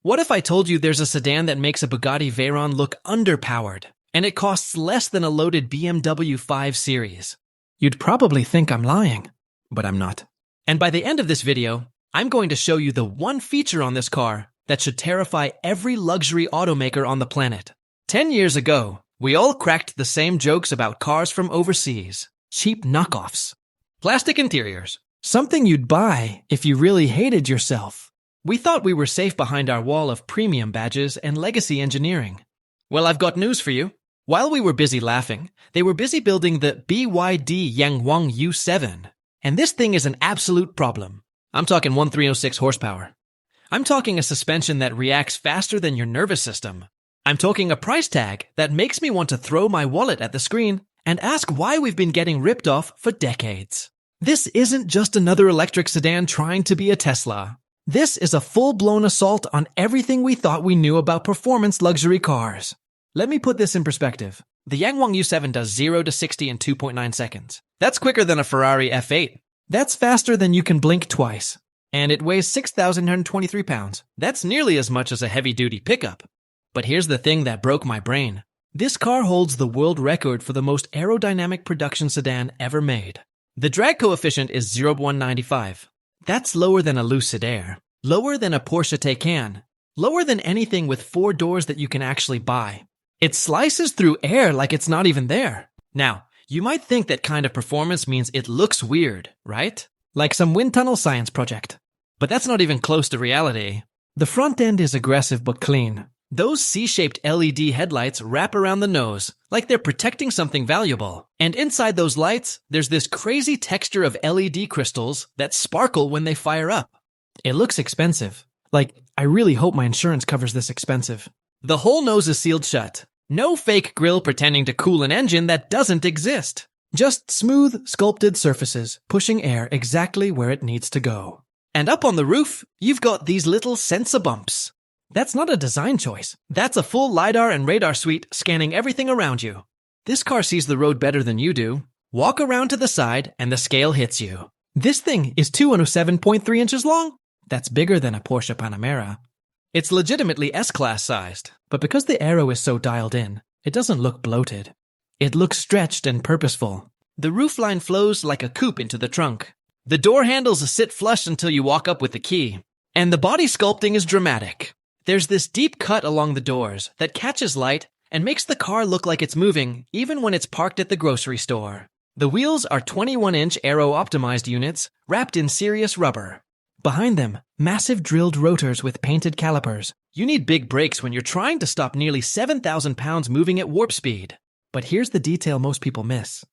What if I told you there's a sedan that makes a Bugatti Veyron look underpowered, and it costs less than a loaded BMW 5 Series? You'd probably think I'm lying, but I'm not. And by the end of this video, I'm going to show you the one feature on this car that should terrify every luxury automaker on the planet. 10 years ago, we all cracked the same jokes about cars from overseas. Cheap knockoffs. Plastic interiors. Something you'd buy if you really hated yourself. We thought we were safe behind our wall of premium badges and legacy engineering. Well, I've got news for you. While we were busy laughing, they were busy building the BYD YangWang U7. And this thing is an absolute problem. I'm talking 1306 horsepower. I'm talking a suspension that reacts faster than your nervous system. I'm talking a price tag that makes me want to throw my wallet at the screen and ask why we've been getting ripped off for decades. This isn't just another electric sedan trying to be a Tesla. This is a full-blown assault on everything we thought we knew about performance luxury cars. Let me put this in perspective. The YangWang U7 does 0 to 60 in 2.9 seconds. That's quicker than a Ferrari F8. That's faster than you can blink twice. And it weighs 6,123 pounds. That's nearly as much as a heavy-duty pickup. But here's the thing that broke my brain. This car holds the world record for the most aerodynamic production sedan ever made. The drag coefficient is 0.195. That's lower than a Lucid Air, lower than a Porsche Taycan, lower than anything with 4 doors that you can actually buy. It slices through air like it's not even there. Now, you might think that kind of performance means it looks weird, right? Like some wind tunnel science project. But that's not even close to reality. The front end is aggressive but clean. Those C-shaped LED headlights wrap around the nose, like they're protecting something valuable. And inside those lights, there's this crazy texture of LED crystals that sparkle when they fire up. It looks expensive. Like, I really hope my insurance covers this expensive. The whole nose is sealed shut. No fake grille pretending to cool an engine that doesn't exist. Just smooth, sculpted surfaces, pushing air exactly where it needs to go. And up on the roof, you've got these little sensor bumps. That's not a design choice. That's a full LiDAR and radar suite scanning everything around you. This car sees the road better than you do. Walk around to the side and the scale hits you. This thing is 207.3 inches long. That's bigger than a Porsche Panamera. It's legitimately S-Class sized, but because the aero is so dialed in, it doesn't look bloated. It looks stretched and purposeful. The roofline flows like a coupe into the trunk. The door handles sit flush until you walk up with the key. And the body sculpting is dramatic. There's this deep cut along the doors that catches light and makes the car look like it's moving even when it's parked at the grocery store. The wheels are 21-inch aero-optimized units wrapped in serious rubber. Behind them, massive drilled rotors with painted calipers. You need big brakes when you're trying to stop nearly 7,000 pounds moving at warp speed. But here's the detail most people miss.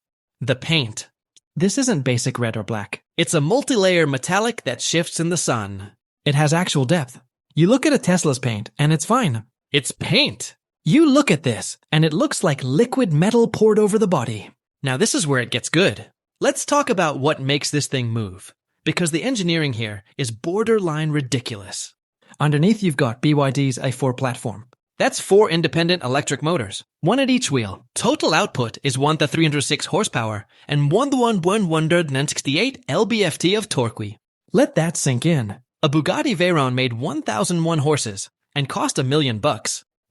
The paint. This isn't basic red or black. It's a multi-layer metallic that shifts in the sun. It has actual depth. You look at a Tesla's paint, and it's fine. It's paint. You look at this, and it looks like liquid metal poured over the body. Now this is where it gets good. Let's talk about what makes this thing move, because the engineering here is borderline ridiculous. Underneath you've got BYD's i4 platform. That's 4 independent electric motors, one at each wheel. Total output is 1,306 horsepower and 1,168 lb-ft of torque. Let that sink in. A Bugatti Veyron made 1,001 horses and cost $1 million.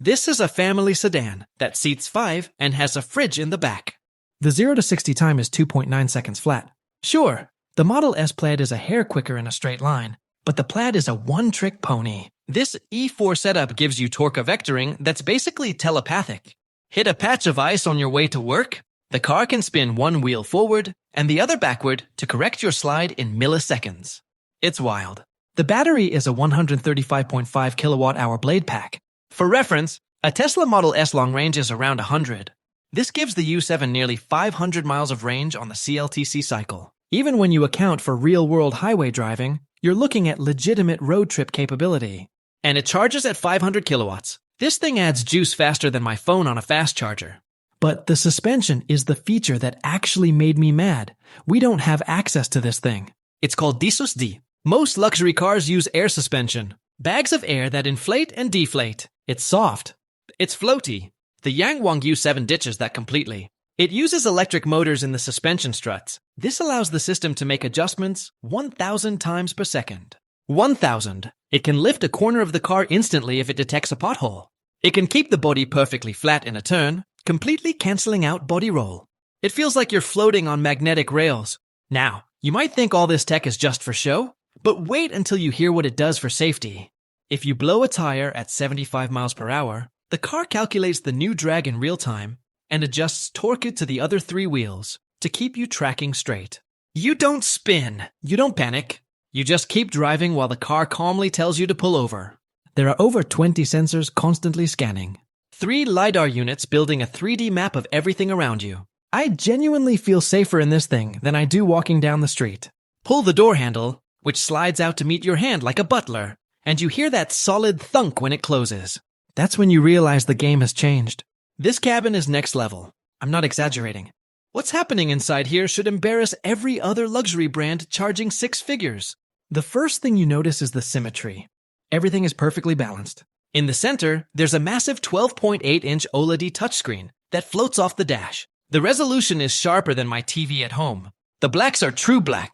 This is a family sedan that seats 5 and has a fridge in the back. The 0 to 60 time is 2.9 seconds flat. Sure, the Model S Plaid is a hair quicker in a straight line, but the Plaid is a one-trick pony. This E4 setup gives you torque vectoring that's basically telepathic. Hit a patch of ice on your way to work, the car can spin one wheel forward and the other backward to correct your slide in milliseconds. It's wild. The battery is a 135.5 kilowatt-hour blade pack. For reference, a Tesla Model S long range is around 100. This gives the U7 nearly 500 miles of range on the CLTC cycle. Even when you account for real-world highway driving, you're looking at legitimate road trip capability. And it charges at 500 kilowatts. This thing adds juice faster than my phone on a fast charger. But the suspension is the feature that actually made me mad. We don't have access to this thing. It's called DiSus-Z. Most luxury cars use air suspension. Bags of air that inflate and deflate. It's soft. It's floaty. The YangWang U7 ditches that completely. It uses electric motors in the suspension struts. This allows the system to make adjustments 1,000 times per second. 1,000. It can lift a corner of the car instantly if it detects a pothole. It can keep the body perfectly flat in a turn, completely canceling out body roll. It feels like you're floating on magnetic rails. Now, you might think all this tech is just for show, but wait until you hear what it does for safety. If you blow a tire at 75 miles per hour, the car calculates the new drag in real time and adjusts torque it to the other 3 wheels to keep you tracking straight. You don't spin. You don't panic. You just keep driving while the car calmly tells you to pull over. There are over 20 sensors constantly scanning. 3 LiDAR units building a 3D map of everything around you. I genuinely feel safer in this thing than I do walking down the street. Pull the door handle, which slides out to meet your hand like a butler, and you hear that solid thunk when it closes. That's when you realize the game has changed. This cabin is next level. I'm not exaggerating. What's happening inside here should embarrass every other luxury brand charging 6 figures. The first thing you notice is the symmetry. Everything is perfectly balanced. In the center, there's a massive 12.8-inch OLED touchscreen that floats off the dash. The resolution is sharper than my TV at home. The blacks are true black.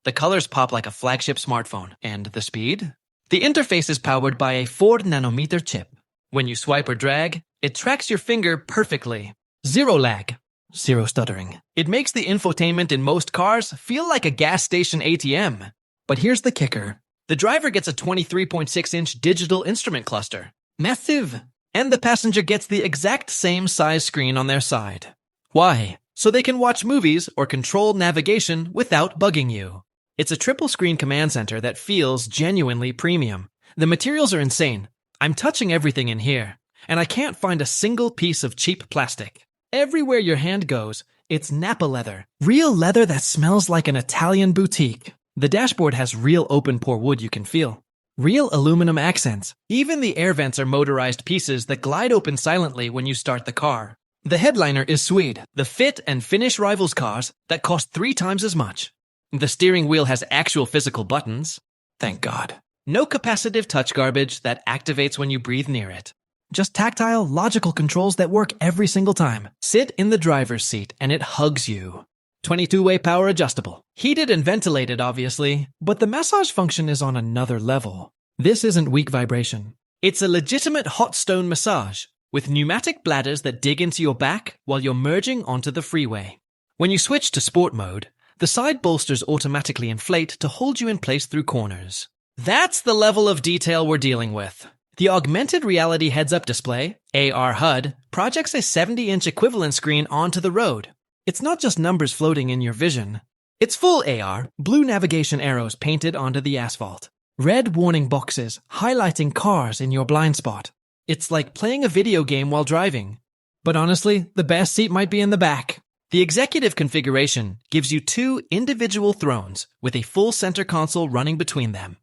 The colors pop like a flagship smartphone. And the speed? The interface is powered by a 4-nanometer chip. When you swipe or drag, it tracks your finger perfectly. Zero lag. Zero stuttering. It makes the infotainment in most cars feel like a gas station ATM. But here's the kicker. The driver gets a 23.6-inch digital instrument cluster. Massive! And the passenger gets the exact same size screen on their side. Why? So they can watch movies or control navigation without bugging you. It's a triple-screen command center that feels genuinely premium. The materials are insane. I'm touching everything in here, and I can't find a single piece of cheap plastic. Everywhere your hand goes, it's Nappa leather. Real leather that smells like an Italian boutique. The dashboard has real open-pore wood you can feel. Real aluminum accents. Even the air vents are motorized pieces that glide open silently when you start the car. The headliner is Swede. The fit and finish rivals cars that cost 3 times as much. The steering wheel has actual physical buttons. Thank God. No capacitive touch garbage that activates when you breathe near it. Just tactile, logical controls that work every single time. Sit in the driver's seat and it hugs you. 22-way power adjustable. Heated and ventilated, obviously, but the massage function is on another level. This isn't weak vibration. It's a legitimate hot stone massage, with pneumatic bladders that dig into your back while you're merging onto the freeway. When you switch to sport mode, the side bolsters automatically inflate to hold you in place through corners. That's the level of detail we're dealing with. The augmented reality heads-up display, AR HUD, projects a 70-inch equivalent screen onto the road. It's not just numbers floating in your vision. It's full AR, blue navigation arrows painted onto the asphalt. Red warning boxes highlighting cars in your blind spot. It's like playing a video game while driving. But honestly, the best seat might be in the back. The executive configuration gives you 2 individual thrones with a full center console running between them.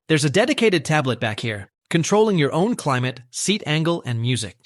There's a dedicated tablet back here, controlling your own climate, seat angle, and music.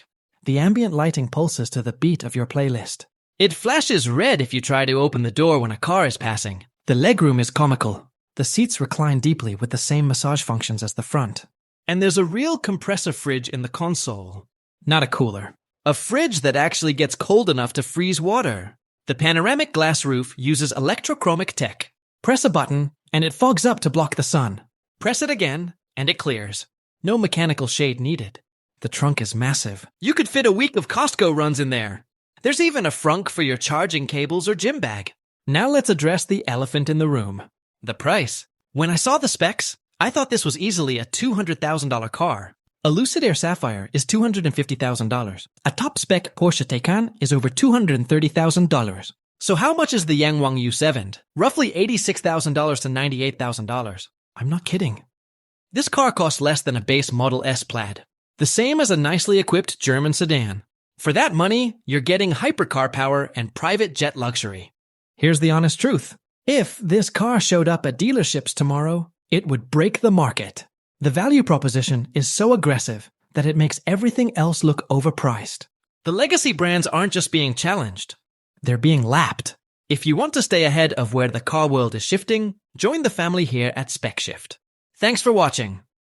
The ambient lighting pulses to the beat of your playlist. It flashes red if you try to open the door when a car is passing. The legroom is comical. The seats recline deeply with the same massage functions as the front. And there's a real compressor fridge in the console. Not a cooler. A fridge that actually gets cold enough to freeze water. The panoramic glass roof uses electrochromic tech. Press a button, and it fogs up to block the sun. Press it again, and it clears. No mechanical shade needed. The trunk is massive. You could fit a week of Costco runs in there. There's even a frunk for your charging cables or gym bag. Now let's address the elephant in the room. The price. When I saw the specs, I thought this was easily a $200,000 car. A Lucid Air Sapphire is $250,000. A top-spec Porsche Taycan is over $230,000. So how much is the YangWang U7? Roughly $86,000 to $98,000. I'm not kidding. This car costs less than a base Model S Plaid. The same as a nicely equipped German sedan. For that money, you're getting hypercar power and private jet luxury. Here's the honest truth. If this car showed up at dealerships tomorrow, it would break the market. The value proposition is so aggressive that it makes everything else look overpriced. The legacy brands aren't just being challenged. They're being lapped. If you want to stay ahead of where the car world is shifting, join the family here at SpecShift. Thanks for watching.